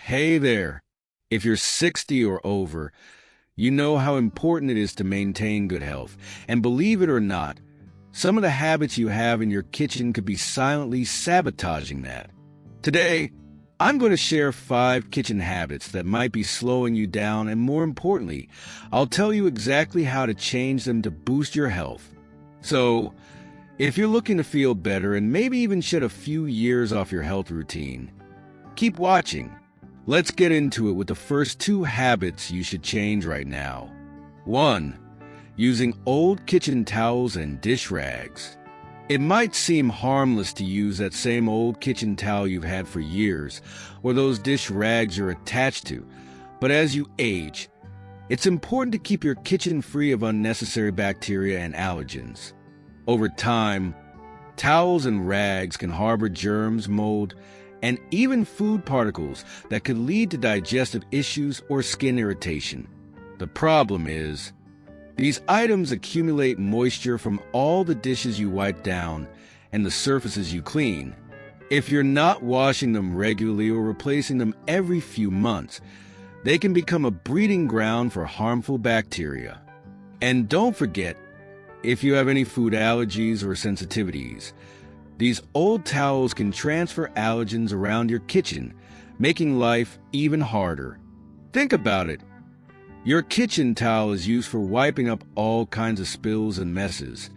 Hey there. If you're 60 or over, you know how important it is to maintain good health. And believe it or not, some of the habits you have in your kitchen could be silently sabotaging that. Today, I'm going to share 5 kitchen habits that might be slowing you down, and more importantly, I'll tell you exactly how to change them to boost your health. So, if you're looking to feel better and maybe even shed a few years off your health routine, keep watching. Let's get into it with the first 2 habits you should change right now. 1. Using old kitchen towels and dish rags. It might seem harmless to use that same old kitchen towel you've had for years, or those dish rags you're attached to, but as you age, it's important to keep your kitchen free of unnecessary bacteria and allergens. Over time, towels and rags can harbor germs, mold, and even food particles that could lead to digestive issues or skin irritation. The problem is, these items accumulate moisture from all the dishes you wipe down and the surfaces you clean. If you're not washing them regularly or replacing them every few months, they can become a breeding ground for harmful bacteria. And don't forget, if you have any food allergies or sensitivities, these old towels can transfer allergens around your kitchen, making life even harder. Think about it. Your kitchen towel is used for wiping up all kinds of spills and messes,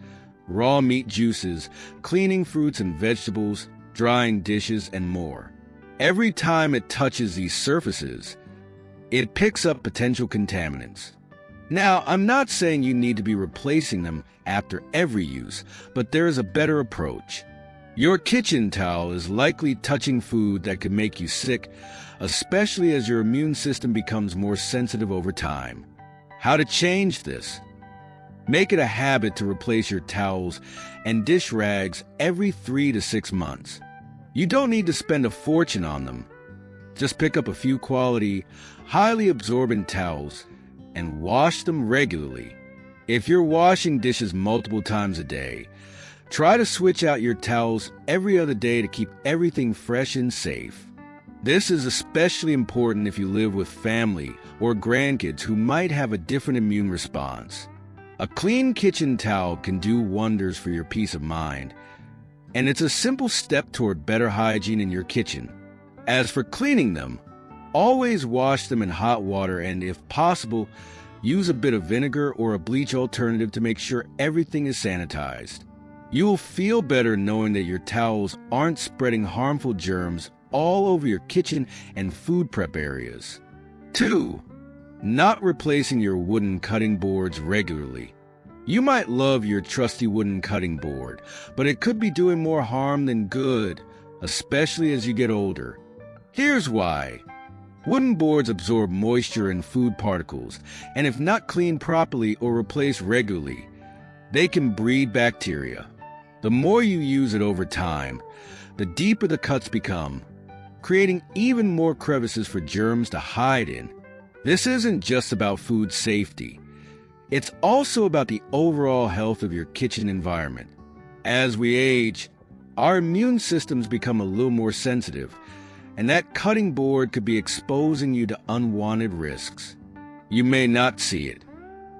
raw meat juices, cleaning fruits and vegetables, drying dishes, and more. Every time it touches these surfaces, it picks up potential contaminants. Now, I'm not saying you need to be replacing them after every use, but there is a better approach. Your kitchen towel is likely touching food that could make you sick, especially as your immune system becomes more sensitive over time. How to change this? Make it a habit to replace your towels and dish rags every 3 to 6 months. You don't need to spend a fortune on them. Just pick up a few quality, highly absorbent towels and wash them regularly. If you're washing dishes multiple times a day, try to switch out your towels every other day to keep everything fresh and safe. This is especially important if you live with family or grandkids who might have a different immune response. A clean kitchen towel can do wonders for your peace of mind, and it's a simple step toward better hygiene in your kitchen. As for cleaning them, always wash them in hot water and, if possible, use a bit of vinegar or a bleach alternative to make sure everything is sanitized. You will feel better knowing that your towels aren't spreading harmful germs all over your kitchen and food prep areas. 2. Not replacing your wooden cutting boards regularly. You might love your trusty wooden cutting board, but it could be doing more harm than good, especially as you get older. Here's why. Wooden boards absorb moisture and food particles, and if not cleaned properly or replaced regularly, they can breed bacteria. The more you use it over time, the deeper the cuts become, creating even more crevices for germs to hide in. This isn't just about food safety. It's also about the overall health of your kitchen environment. As we age, our immune systems become a little more sensitive, and that cutting board could be exposing you to unwanted risks. You may not see it,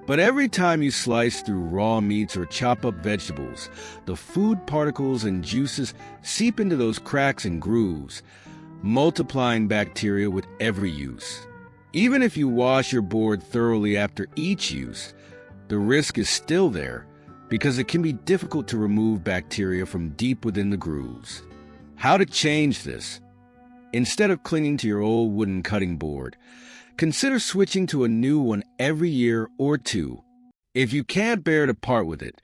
but every time you slice through raw meats or chop up vegetables, the food particles and juices seep into those cracks and grooves, multiplying bacteria with every use. Even if you wash your board thoroughly after each use, the risk is still there because it can be difficult to remove bacteria from deep within the grooves. How to change this? Instead of clinging to your old wooden cutting board, consider switching to a new one every year or 2. If you can't bear to part with it,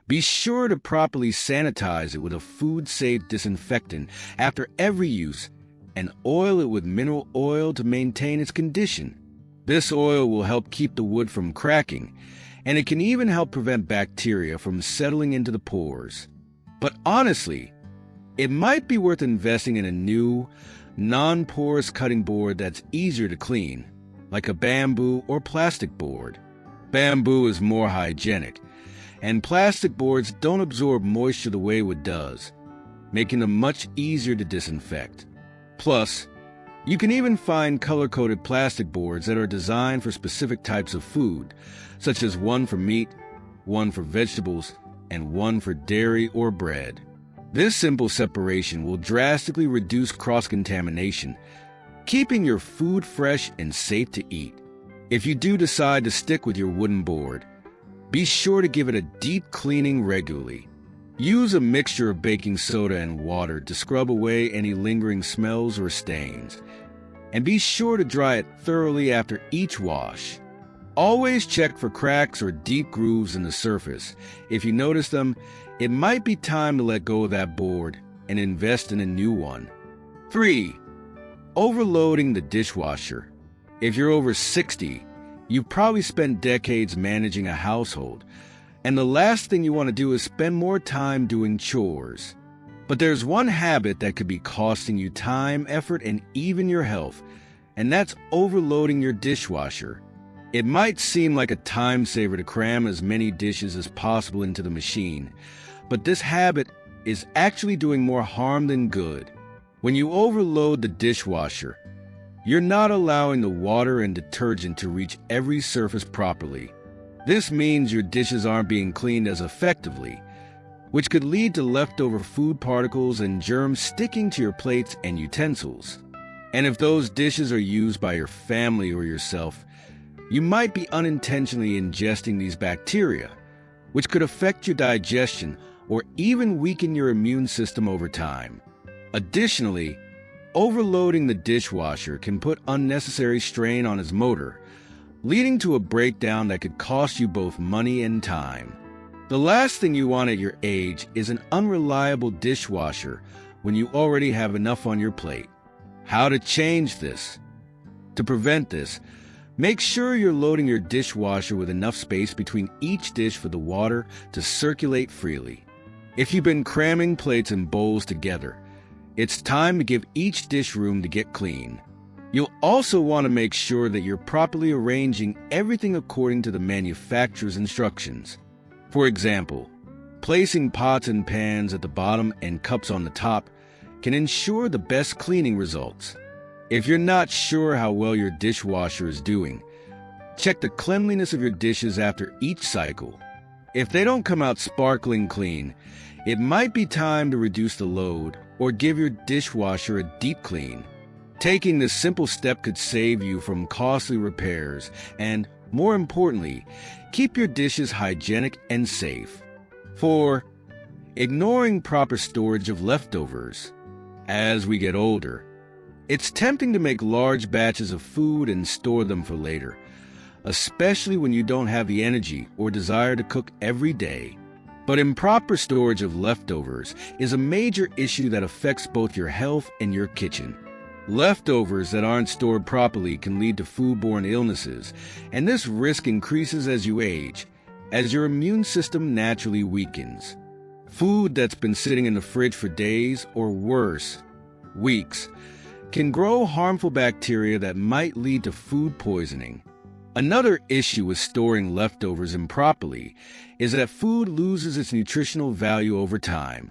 be sure to properly sanitize it with a food-safe disinfectant after every use and oil it with mineral oil to maintain its condition. This oil will help keep the wood from cracking, and it can even help prevent bacteria from settling into the pores. But honestly, it might be worth investing in a new, non-porous cutting board that's easier to clean, like a bamboo or plastic board. Bamboo is more hygienic, and plastic boards don't absorb moisture the way wood does, making them much easier to disinfect. Plus, You can even find color-coded plastic boards that are designed for specific types of food, such as one for meat, one for vegetables, and one for dairy or bread. This simple separation will drastically reduce cross-contamination, keeping your food fresh and safe to eat. If you do decide to stick with your wooden board, be sure to give it a deep cleaning regularly. Use a mixture of baking soda and water to scrub away any lingering smells or stains. And be sure to dry it thoroughly after each wash. Always check for cracks or deep grooves in the surface. If you notice them, it might be time to let go of that board and invest in a new one. 3. Overloading the dishwasher. If you're over 60, you've probably spent decades managing a household, and the last thing you want to do is spend more time doing chores. But there's one habit that could be costing you time, effort, and even your health, and that's overloading your dishwasher. It might seem like a time saver to cram as many dishes as possible into the machine, but this habit is actually doing more harm than good. When you overload the dishwasher, you're not allowing the water and detergent to reach every surface properly. This means your dishes aren't being cleaned as effectively, which could lead to leftover food particles and germs sticking to your plates and utensils. And if those dishes are used by your family or yourself, you might be unintentionally ingesting these bacteria, which could affect your digestion or even weaken your immune system over time. Additionally, overloading the dishwasher can put unnecessary strain on its motor, leading to a breakdown that could cost you both money and time. The last thing you want at your age is an unreliable dishwasher when you already have enough on your plate. How to change this? To prevent this, make sure you're loading your dishwasher with enough space between each dish for the water to circulate freely. If you've been cramming plates and bowls together, it's time to give each dish room to get clean. You'll also want to make sure that you're properly arranging everything according to the manufacturer's instructions. For example, placing pots and pans at the bottom and cups on the top can ensure the best cleaning results. If you're not sure how well your dishwasher is doing, check the cleanliness of your dishes after each cycle. If they don't come out sparkling clean, it might be time to reduce the load or give your dishwasher a deep clean. Taking this simple step could save you from costly repairs and, more importantly, keep your dishes hygienic and safe. 4. Ignoring proper storage of leftovers. As we get older, it's tempting to make large batches of food and store them for later, especially when you don't have the energy or desire to cook every day. But improper storage of leftovers is a major issue that affects both your health and your kitchen. Leftovers that aren't stored properly can lead to foodborne illnesses, and this risk increases as you age, as your immune system naturally weakens. Food that's been sitting in the fridge for days, or worse, weeks, can grow harmful bacteria that might lead to food poisoning. Another issue with storing leftovers improperly is that food loses its nutritional value over time.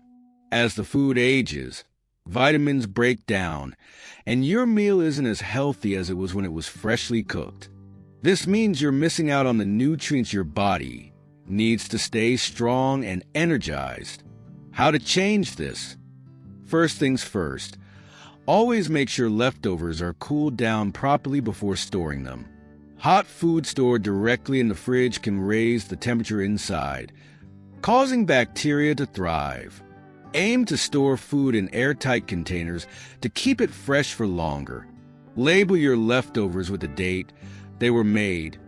As the food ages, vitamins break down, and your meal isn't as healthy as it was when it was freshly cooked. This means you're missing out on the nutrients your body needs to stay strong and energized. How to change this? First things first, always make sure leftovers are cooled down properly before storing them. Hot food stored directly in the fridge can raise the temperature inside, causing bacteria to thrive. Aim to store food in airtight containers to keep it fresh for longer. Label your leftovers with the date they were made,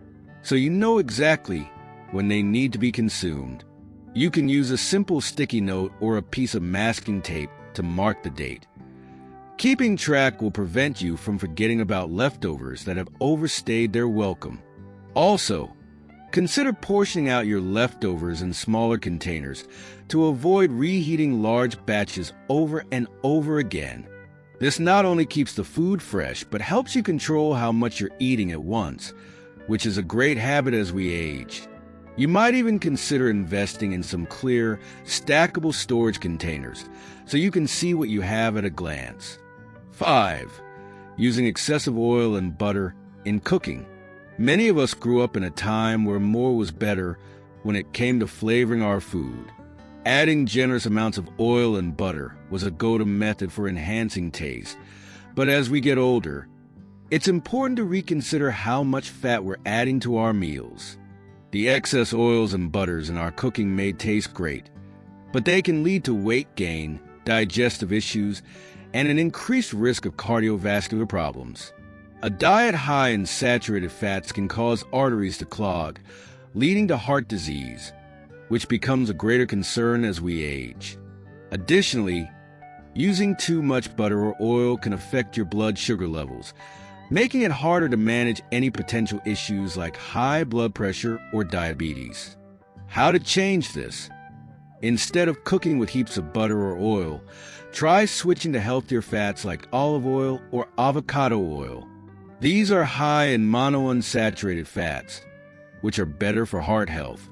so you know exactly when they need to be consumed. You can use a simple sticky note or a piece of masking tape to mark the date. Keeping track will prevent you from forgetting about leftovers that have overstayed their welcome. Also, consider portioning out your leftovers in smaller containers to avoid reheating large batches over and over again. This not only keeps the food fresh, but helps you control how much you're eating at once, which is a great habit as we age. You might even consider investing in some clear, stackable storage containers so you can see what you have at a glance. 5. using excessive oil and butter in cooking. Many of us grew up in a time where more was better when it came to flavoring our food. Adding generous amounts of oil and butter was a go-to method for enhancing taste. But as we get older, it's important to reconsider how much fat we're adding to our meals. The excess oils and butters in our cooking may taste great, but they can lead to weight gain, digestive issues, and an increased risk of cardiovascular problems. A diet high in saturated fats can cause arteries to clog, leading to heart disease, which becomes a greater concern as we age. Additionally, using too much butter or oil can affect your blood sugar levels, making it harder to manage any potential issues like high blood pressure or diabetes. How to change this? Instead of cooking with heaps of butter or oil, try switching to healthier fats like olive oil or avocado oil. These are high in monounsaturated fats, which are better for heart health.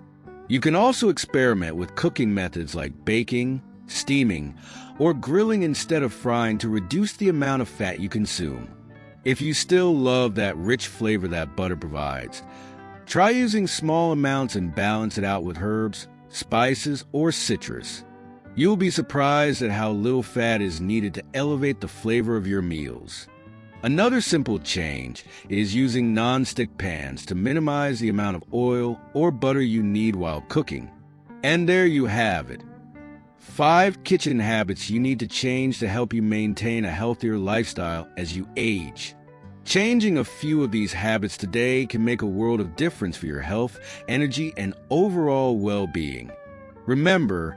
You can also experiment with cooking methods like baking, steaming, or grilling instead of frying to reduce the amount of fat you consume. If you still love that rich flavor that butter provides, try using small amounts and balance it out with herbs, spices, or citrus. You'll be surprised at how little fat is needed to elevate the flavor of your meals. Another simple change is using non-stick pans to minimize the amount of oil or butter you need while cooking. And there you have it. 5 kitchen habits you need to change to help you maintain a healthier lifestyle as you age. Changing a few of these habits today can make a world of difference for your health, energy, and overall well-being. Remember,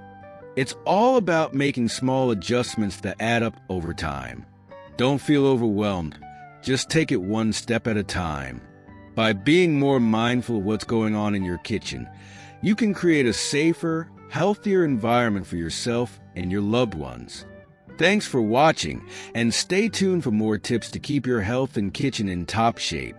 it's all about making small adjustments that add up over time. Don't feel overwhelmed. Just take it one step at a time. By being more mindful of what's going on in your kitchen, you can create a safer, healthier environment for yourself and your loved ones. Thanks for watching, and stay tuned for more tips to keep your health and kitchen in top shape.